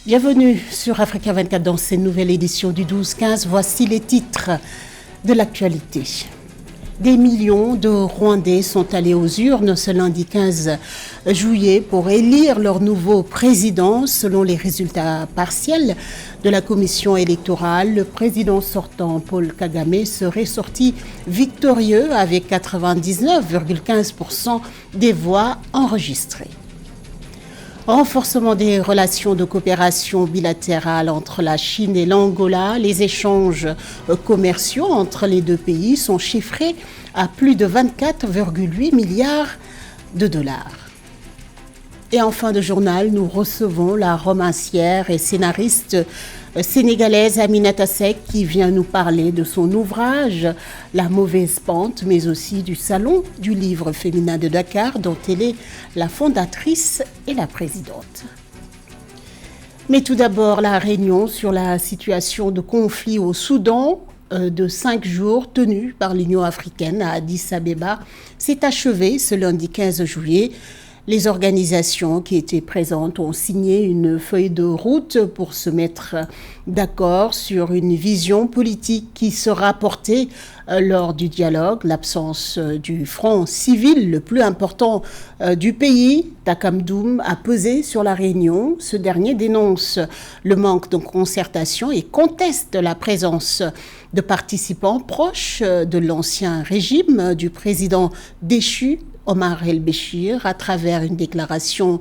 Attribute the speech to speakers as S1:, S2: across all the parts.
S1: Bienvenue sur Africa 24 dans cette nouvelle édition du 12-15. Voici les titres de l'actualité. Des millions de Rwandais sont allés aux urnes ce lundi 15 juillet pour élire leur nouveau président. Selon les résultats partiels de la commission électorale, le président sortant Paul Kagame serait sorti victorieux avec 99,15% des voix enregistrées. Renforcement des relations de coopération bilatérale entre la Chine et l'Angola. Les échanges commerciaux entre les deux pays sont chiffrés à plus de 24,8 milliards de dollars. Et en fin de journal, nous recevons la romancière et scénariste sénégalaise Aminata Seck qui vient nous parler de son ouvrage La mauvaise pente, mais aussi du Salon du livre féminin de Dakar dont elle est la fondatrice et la présidente. Mais tout d'abord, la réunion sur la situation de conflit au Soudan de 5 jours tenue par l'Union africaine à Addis Abeba s'est achevée ce lundi 15 juillet. Les organisations qui étaient présentes ont signé une feuille de route pour se mettre d'accord sur une vision politique qui sera portée lors du dialogue. L'absence du front civil le plus important du pays, Takamdoum, a pesé sur la réunion. Ce dernier dénonce le manque de concertation et conteste la présence de participants proches de l'ancien régime du président déchu Omar el-Béchir. À travers une déclaration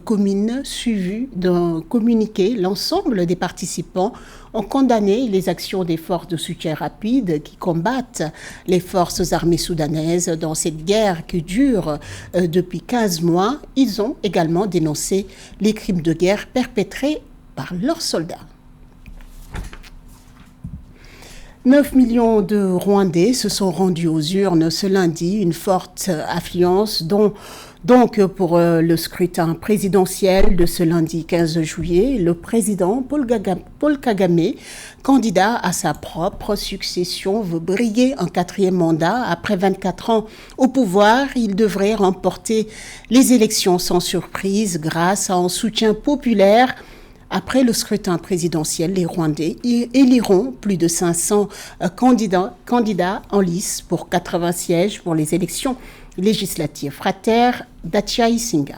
S1: commune suivie d'un communiqué, l'ensemble des participants ont condamné les actions des forces de soutien rapide qui combattent les forces armées soudanaises dans cette guerre qui dure depuis 15 mois. Ils ont également dénoncé les crimes de guerre perpétrés par leurs soldats. 9 millions de Rwandais se sont rendus aux urnes ce lundi, une forte affluence donc pour le scrutin présidentiel de ce lundi 15 juillet. Le président Paul Kagame, candidat à sa propre succession, veut briguer un 4e mandat. Après 24 ans au pouvoir, il devrait remporter les élections sans surprise grâce à un soutien populaire. Après le scrutin présidentiel, les Rwandais éliront plus de 500 candidats en lice pour 80 sièges pour les élections législatives. Frater Daciaïsinga.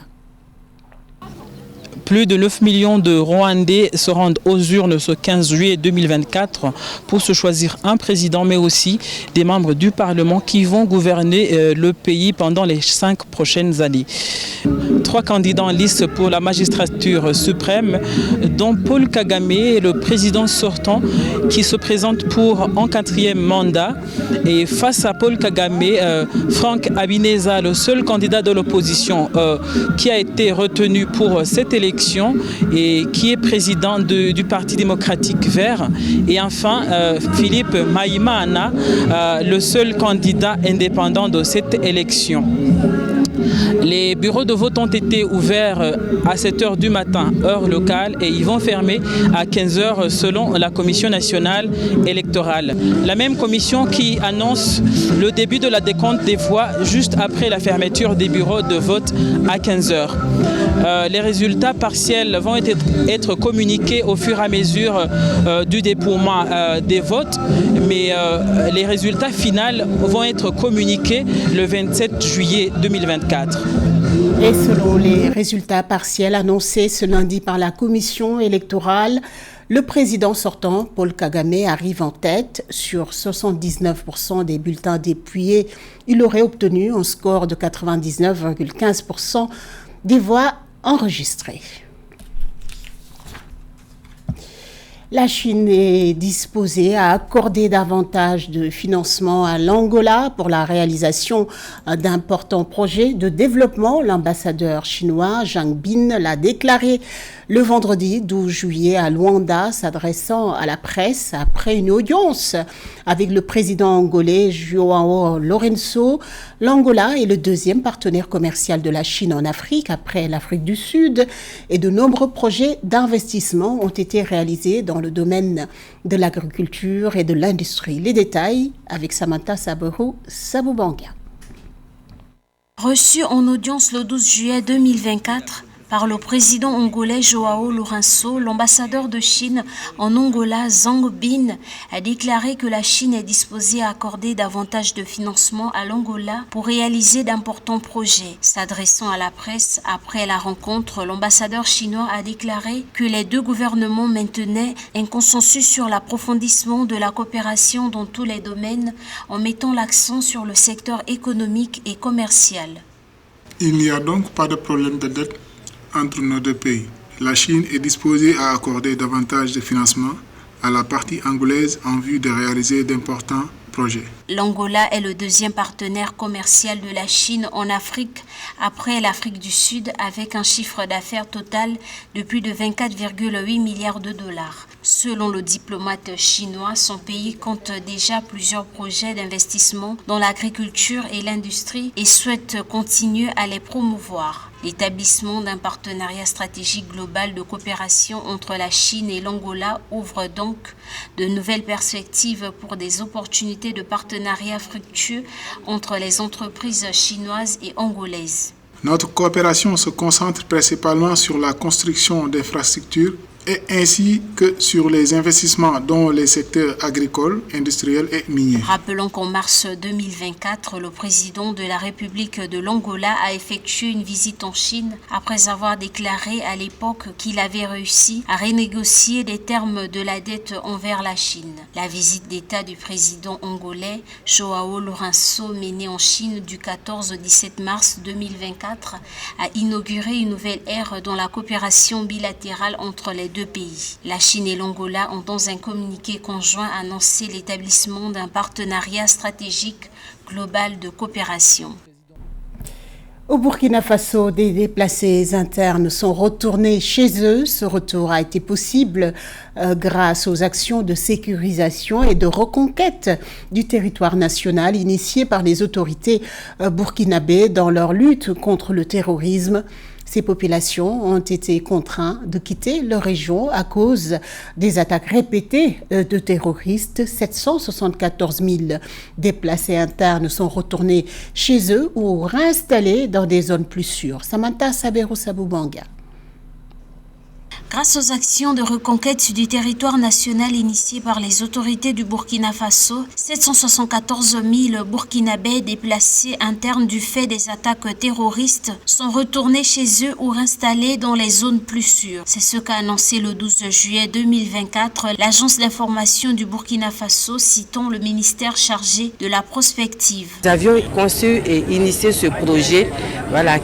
S2: Plus de 9 millions de Rwandais se rendent aux urnes ce 15 juillet 2024 pour se choisir un président, mais aussi des membres du Parlement qui vont gouverner le pays pendant les 5 prochaines années. 3 candidats en lice pour la magistrature suprême, dont Paul Kagame, le président sortant, qui se présente pour un 4e mandat. Et face à Paul Kagame, Frank Habineza, le seul candidat de l'opposition qui a été retenu pour cette élection et qui est président du Parti démocratique vert. Et enfin, Philippe Maïmana, le seul candidat indépendant de cette élection. Les bureaux de vote ont été ouverts à 7 h du matin, heure locale, et ils vont fermer à 15 h selon la Commission nationale électorale. La même commission qui annonce le début de la décompte des voix juste après la fermeture des bureaux de vote à 15 h. Les résultats partiels vont être communiqués au fur et à mesure du dépouillement des votes, mais les résultats finaux vont être communiqués le 27 juillet 2024.
S1: Et selon les résultats partiels annoncés ce lundi par la commission électorale, le président sortant, Paul Kagame, arrive en tête. Sur 79% des bulletins dépouillés, il aurait obtenu un score de 99,15% des voix enregistrées. La Chine est disposée à accorder davantage de financement à l'Angola pour la réalisation d'importants projets de développement. L'ambassadeur chinois Zhang Bin l'a déclaré le vendredi 12 juillet à Luanda, s'adressant à la presse après une audience avec le président angolais João Lourenço. L'Angola est le 2e partenaire commercial de la Chine en Afrique après l'Afrique du Sud et de nombreux projets d'investissement ont été réalisés dans le domaine de l'agriculture et de l'industrie. Les détails avec Samantha Saboubanga.
S3: Reçu en audience le 12 juillet 2024 par le président angolais Joao Lourenço, l'ambassadeur de Chine en Angola, Zhang Bin, a déclaré que la Chine est disposée à accorder davantage de financement à l'Angola pour réaliser d'importants projets. S'adressant à la presse après la rencontre, l'ambassadeur chinois a déclaré que les deux gouvernements maintenaient un consensus sur l'approfondissement de la coopération dans tous les domaines en mettant l'accent sur le secteur économique et commercial.
S4: Il n'y a donc pas de problème de dette entre nos deux pays. La Chine est disposée à accorder davantage de financement à la partie angolaise en vue de réaliser d'importants projets.
S3: L'Angola est le deuxième partenaire commercial de la Chine en Afrique, après l'Afrique du Sud, avec un chiffre d'affaires total de plus de 24,8 milliards de dollars. Selon le diplomate chinois, son pays compte déjà plusieurs projets d'investissement dans l'agriculture et l'industrie et souhaite continuer à les promouvoir. L'établissement d'un partenariat stratégique global de coopération entre la Chine et l'Angola ouvre donc de nouvelles perspectives pour des opportunités de partenariat fructueux entre les entreprises chinoises et angolaises.
S4: Notre coopération se concentre principalement sur la construction d'infrastructures et ainsi que sur les investissements dans les secteurs agricoles, industriels et miniers.
S3: Rappelons qu'en mars 2024, le président de la République de l'Angola a effectué une visite en Chine après avoir déclaré à l'époque qu'il avait réussi à renégocier les termes de la dette envers la Chine. La visite d'État du président angolais Joao Lourenço, menée en Chine du 14 au 17 mars 2024, a inauguré une nouvelle ère dans la coopération bilatérale entre les deux pays. La Chine et l'Angola ont dans un communiqué conjoint annoncé l'établissement d'un partenariat stratégique global de coopération.
S1: Au Burkina Faso, des déplacés internes sont retournés chez eux. Ce retour a été possible grâce aux actions de sécurisation et de reconquête du territoire national initiées par les autorités burkinabées dans leur lutte contre le terrorisme. Ces populations ont été contraintes de quitter leur région à cause des attaques répétées de terroristes. 774 000 déplacés internes sont retournés chez eux ou réinstallés dans des zones plus sûres. Samantha Sabero-Saboubanga.
S3: Grâce aux actions de reconquête du territoire national initiées par les autorités du Burkina Faso, 774 000 Burkinabés déplacés internes du fait des attaques terroristes sont retournés chez eux ou réinstallés dans les zones plus sûres. C'est ce qu'a annoncé le 12 juillet 2024 l'agence d'information du Burkina Faso, citant le ministère chargé de la prospective.
S5: Nous avions conçu et initié ce projet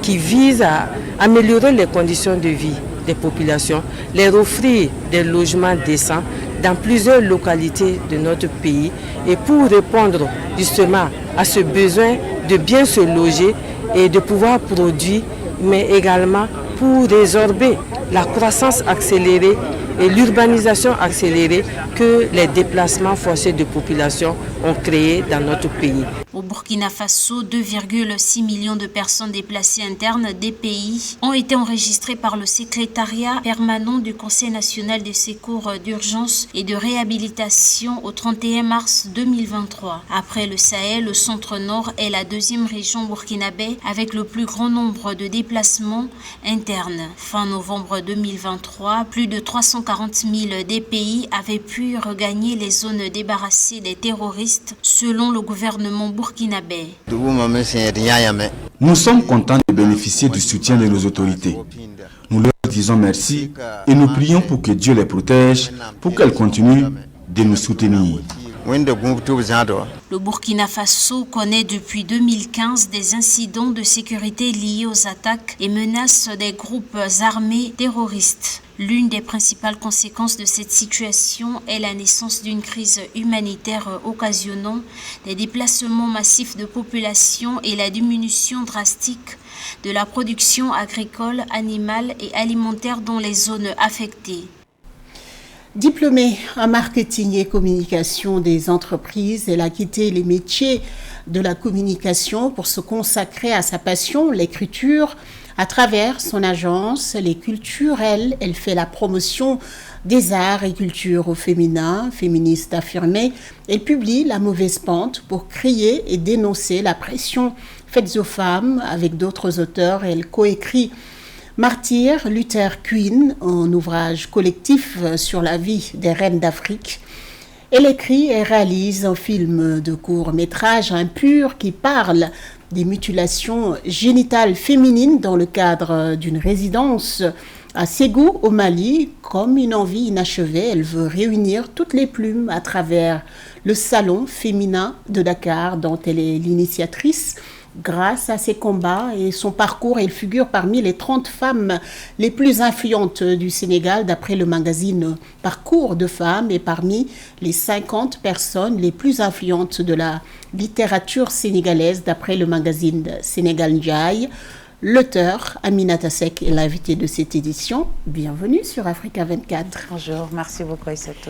S5: qui vise à améliorer les conditions de vie des populations, leur offrir des logements décents dans plusieurs localités de notre pays et pour répondre justement à ce besoin de bien se loger et de pouvoir produire, mais également pour résorber la croissance accélérée et l'urbanisation accélérée que les déplacements forcés de population ont créé dans notre pays.
S3: Au Burkina Faso, 2,6 millions de personnes déplacées internes des pays ont été enregistrées par le secrétariat permanent du Conseil national des secours d'urgence et de réhabilitation au 31 mars 2023. Après le Sahel, le centre-nord est la deuxième région burkinabé avec le plus grand nombre de déplacements internes. Fin novembre 2023, plus de 340 000 des pays avaient pu regagner les zones débarrassées des terroristes selon le gouvernement burkinabé.
S6: Nous sommes contents de bénéficier du soutien de nos autorités. Nous leur disons merci et nous prions pour que Dieu les protège, pour qu'elles continuent de nous soutenir.
S3: Le Burkina Faso connaît depuis 2015 des incidents de sécurité liés aux attaques et menaces des groupes armés terroristes. L'une des principales conséquences de cette situation est la naissance d'une crise humanitaire occasionnant des déplacements massifs de population et la diminution drastique de la production agricole, animale et alimentaire dans les zones affectées.
S1: Diplômée en marketing et communication des entreprises, elle a quitté les métiers de la communication pour se consacrer à sa passion, l'écriture. À travers son agence Les Culturelles, elle fait la promotion des arts et cultures au féminin, féministe affirmée. Elle publie La Mauvaise Pente pour crier et dénoncer la pression faite aux femmes avec d'autres auteurs. Elle coécrit Martyr Luther Queen, un ouvrage collectif sur la vie des reines d'Afrique. Elle écrit et réalise un film de court-métrage impur qui parle des mutilations génitales féminines dans le cadre d'une résidence à Ségou, au Mali. Comme une envie inachevée, elle veut réunir toutes les plumes à travers le salon féminin de Dakar dont elle est l'initiatrice. Grâce à ses combats et son parcours, elle figure parmi les 30 femmes les plus influentes du Sénégal d'après le magazine Parcours de femmes et parmi les 50 personnes les plus influentes de la littérature sénégalaise d'après le magazine Sénégal Ndiaye. L'auteur Aminata Seck est l'invité de cette édition. Bienvenue sur Africa 24.
S7: Bonjour, merci beaucoup Aïssatou.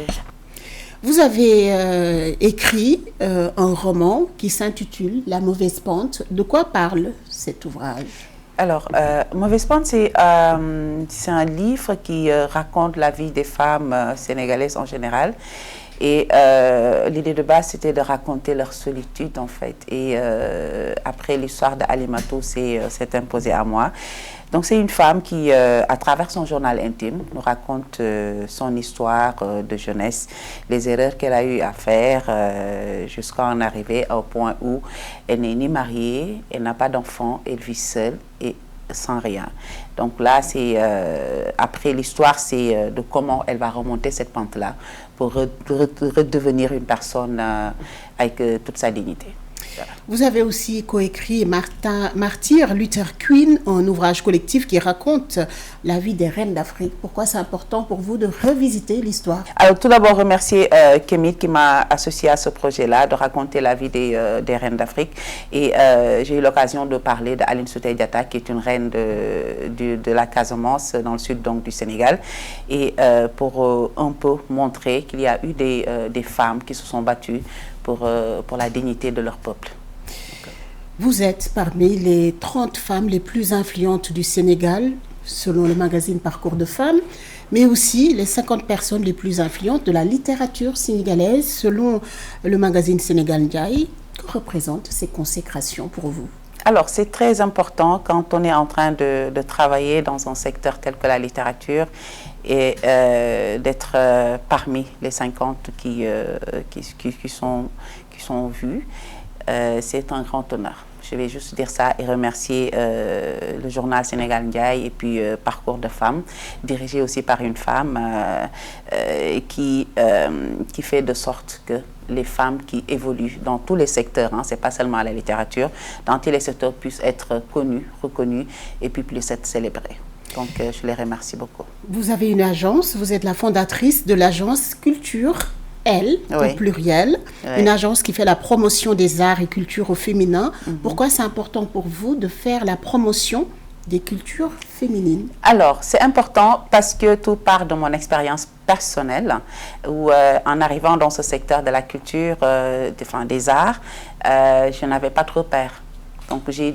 S1: Vous avez écrit un roman qui s'intitule La mauvaise pente. De quoi parle cet ouvrage?
S7: Alors, Mauvaise pente, c'est un livre qui raconte la vie des femmes sénégalaises en général. Et l'idée de base, c'était de raconter leur solitude, en fait. Et après, l'histoire d'Alimatou s'est imposée à moi. Donc, c'est une femme qui, à travers son journal intime, nous raconte son histoire de jeunesse, les erreurs qu'elle a eu à faire jusqu'à en arriver au point où elle n'est ni mariée, elle n'a pas d'enfant, elle vit seule et sans rien. Donc là, c'est après l'histoire, c'est de comment elle va remonter cette pente-là pour redevenir une personne avec toute sa dignité. Voilà.
S1: Vous avez aussi coécrit Martyr Luther Queen, un ouvrage collectif qui raconte la vie des reines d'Afrique. Pourquoi c'est important pour vous de revisiter l'histoire?
S7: Alors tout d'abord remercier Kémit qui m'a associé à ce projet-là, de raconter la vie des reines d'Afrique. Et j'ai eu l'occasion de parler d'Aline Sitoé Diatta, qui est une reine de la Casamance, dans le sud donc, du Sénégal. Et pour un peu montrer qu'il y a eu des femmes qui se sont battues pour la dignité de leur peuple.
S1: Vous êtes parmi les 30 femmes les plus influentes du Sénégal, selon le magazine Parcours de femmes, mais aussi les 50 personnes les plus influentes de la littérature sénégalaise, selon le magazine Sénégal Ndiaye. Que représentent ces consécrations pour vous?
S7: Alors, c'est très important quand on est en train de travailler dans un secteur tel que la littérature et d'être parmi les 50 qui sont vus. C'est un grand honneur. Je vais juste dire ça et remercier le journal Sénégal Ndiaye et puis Parcours de femmes, dirigé aussi par une femme qui fait de sorte que les femmes qui évoluent dans tous les secteurs, hein, ce n'est pas seulement la littérature, dans tous les secteurs puissent être connues, reconnues et puis puissent être célébrées. Donc je les remercie beaucoup.
S1: Vous avez une agence, vous êtes la fondatrice de l'agence Culture Elle,
S7: oui.
S1: Au pluriel,
S7: oui.
S1: Une agence qui fait la promotion des arts et cultures au féminin. Pourquoi c'est important pour vous de faire la promotion des cultures féminines?
S7: Alors, c'est important parce que tout part de mon expérience personnelle où en arrivant dans ce secteur de la culture, des arts, je n'avais pas de repères. Donc, j'ai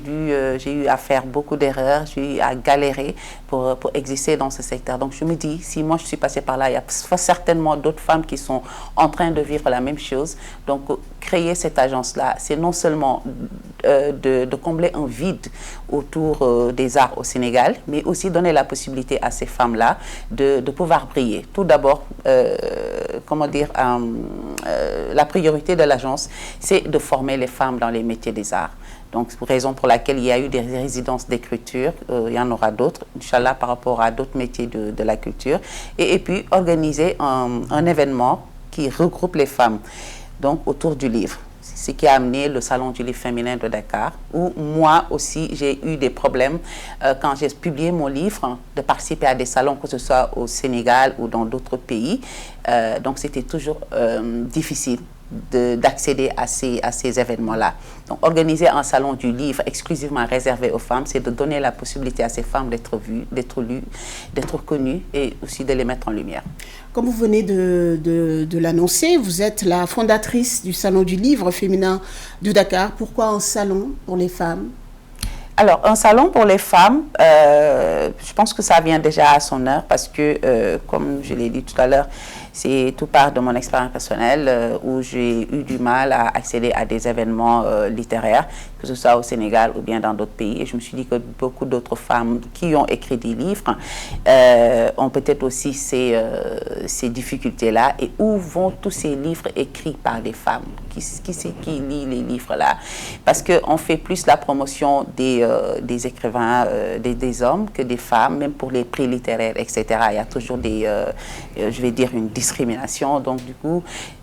S7: eu à faire beaucoup d'erreurs, j'ai eu à galérer pour exister dans ce secteur. Donc, je me dis, si moi je suis passée par là, il y a certainement d'autres femmes qui sont en train de vivre la même chose. Donc, créer cette agence-là, c'est non seulement de combler un vide autour des arts au Sénégal, mais aussi donner la possibilité à ces femmes-là de pouvoir briller. Tout d'abord, la priorité de l'agence, c'est de former les femmes dans les métiers des arts. Donc, raison pour laquelle il y a eu des résidences d'écriture, il y en aura d'autres, Inch'Allah, par rapport à d'autres métiers de la culture. Et puis, organiser un événement qui regroupe les femmes, donc autour du livre. Ce qui a amené le Salon du livre féminin de Dakar, où moi aussi, j'ai eu des problèmes quand j'ai publié mon livre, de participer à des salons, que ce soit au Sénégal ou dans d'autres pays. Donc, c'était toujours difficile d'accéder à ces événements-là. Donc, organiser un salon du livre exclusivement réservé aux femmes, c'est de donner la possibilité à ces femmes d'être vues, d'être lues, d'être connues et aussi de les mettre en lumière.
S1: Comme vous venez de l'annoncer, vous êtes la fondatrice du Salon du livre féminin de Dakar. Pourquoi un salon pour les femmes?
S7: Alors, un salon pour les femmes, je pense que ça vient déjà à son heure parce que, comme je l'ai dit tout à l'heure, c'est tout part de mon expérience personnelle où j'ai eu du mal à accéder à des événements littéraires, que que ce soit au Sénégal ou bien dans d'autres pays. Et je me suis dit que beaucoup d'autres femmes qui ont écrit des livres ont peut-être aussi ces difficultés-là. Et où vont tous ces livres écrits par des femmes? Qui c'est qui lit les livres-là? Parce qu'on fait plus la promotion des écrivains, des hommes que des femmes, même pour les prix littéraires, etc. Il y a toujours je vais dire, une discrimination. Donc, du coup,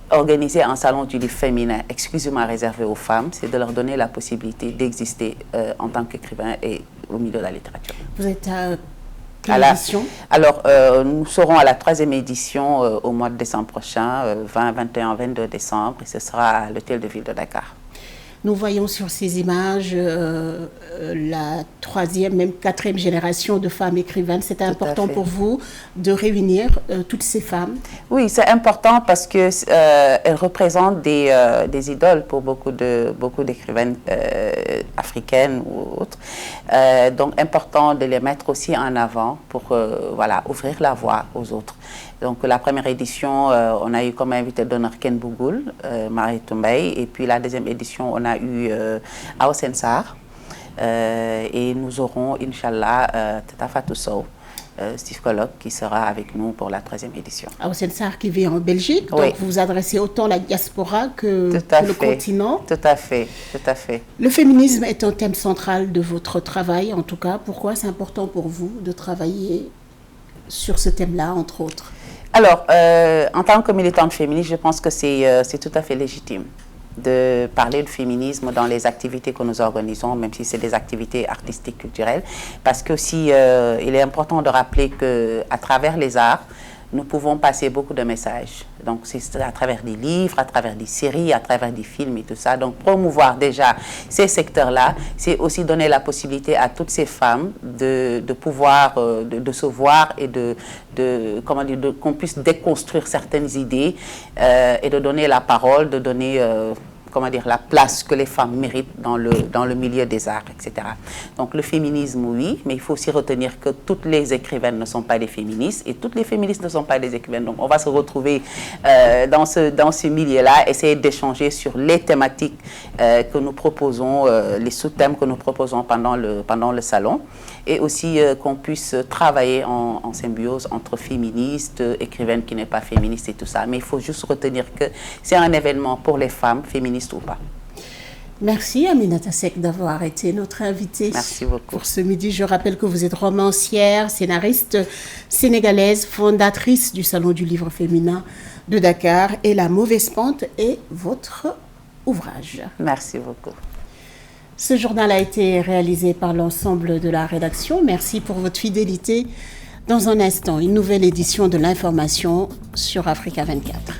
S7: organiser un salon du livre féminin exclusivement réservé aux femmes, c'est de leur donner la possibilité d'exister en tant qu'écrivain et au milieu de la littérature.
S1: Vous êtes à quelle édition?
S7: Alors, nous serons à la 3e édition au mois de décembre prochain, 20, 21, 22 décembre, et ce sera à l'hôtel de ville de Dakar.
S1: Nous voyons sur ces images la 3e, même 4e génération de femmes écrivaines. C'est important pour vous de réunir toutes ces femmes? Oui, c'est important parce qu'elles représentent des idoles pour beaucoup d'écrivaines africaines ou autres. Donc, important de les mettre aussi en avant pour ouvrir la voie aux autres. Donc, la première édition, on a eu comme invité d'honneur Ken Bougoul, Marie Toumbay, et puis la 2e édition, on a eu Aoussen Sarr, et nous aurons, Inch'Allah, Tata Fatou Sow, psychologue, qui sera avec nous pour la 3e édition. Aoussen Sarr qui vit en Belgique, donc vous vous adressez autant à la diaspora que le continent. Tout à fait, tout à fait. Le féminisme est un thème central de votre travail, en tout cas. Pourquoi c'est important pour vous de travailler sur ce thème-là, entre autres? Alors, en tant que militante féministe, je pense que c'est tout à fait légitime de parler de féminisme dans les activités que nous organisons, même si c'est des activités artistiques, culturelles, parce que aussi, il est important de rappeler qu'à travers les arts, nous pouvons passer beaucoup de messages. Donc, c'est à travers des livres, à travers des séries, à travers des films et tout ça. Donc, promouvoir déjà ces secteurs-là, c'est aussi donner la possibilité à toutes ces femmes de pouvoir, de se voir et qu'on puisse déconstruire certaines idées et de donner la parole, de donner la place que les femmes méritent dans le milieu des arts, etc. Donc le féminisme, oui, mais il faut aussi retenir que toutes les écrivaines ne sont pas des féministes et toutes les féministes ne sont pas des écrivaines. Donc on va se retrouver dans ce milieu-là, essayer d'échanger sur les thématiques que nous proposons, les sous-thèmes que nous proposons pendant le salon, et aussi qu'on puisse travailler en symbiose entre féministes, écrivaines qui n'est pas féministe et tout ça. Mais il faut juste retenir que c'est un événement pour les femmes, féministes ou pas. Merci Aminata Seck d'avoir été notre invitée. Merci beaucoup. Pour ce midi, je rappelle que vous êtes romancière, scénariste sénégalaise, fondatrice du Salon du livre féminin de Dakar, et La Mauvaise Pente est votre ouvrage. Merci beaucoup. Ce journal a été réalisé par l'ensemble de la rédaction. Merci pour votre fidélité. Dans un instant, une nouvelle édition de l'information sur Africa 24.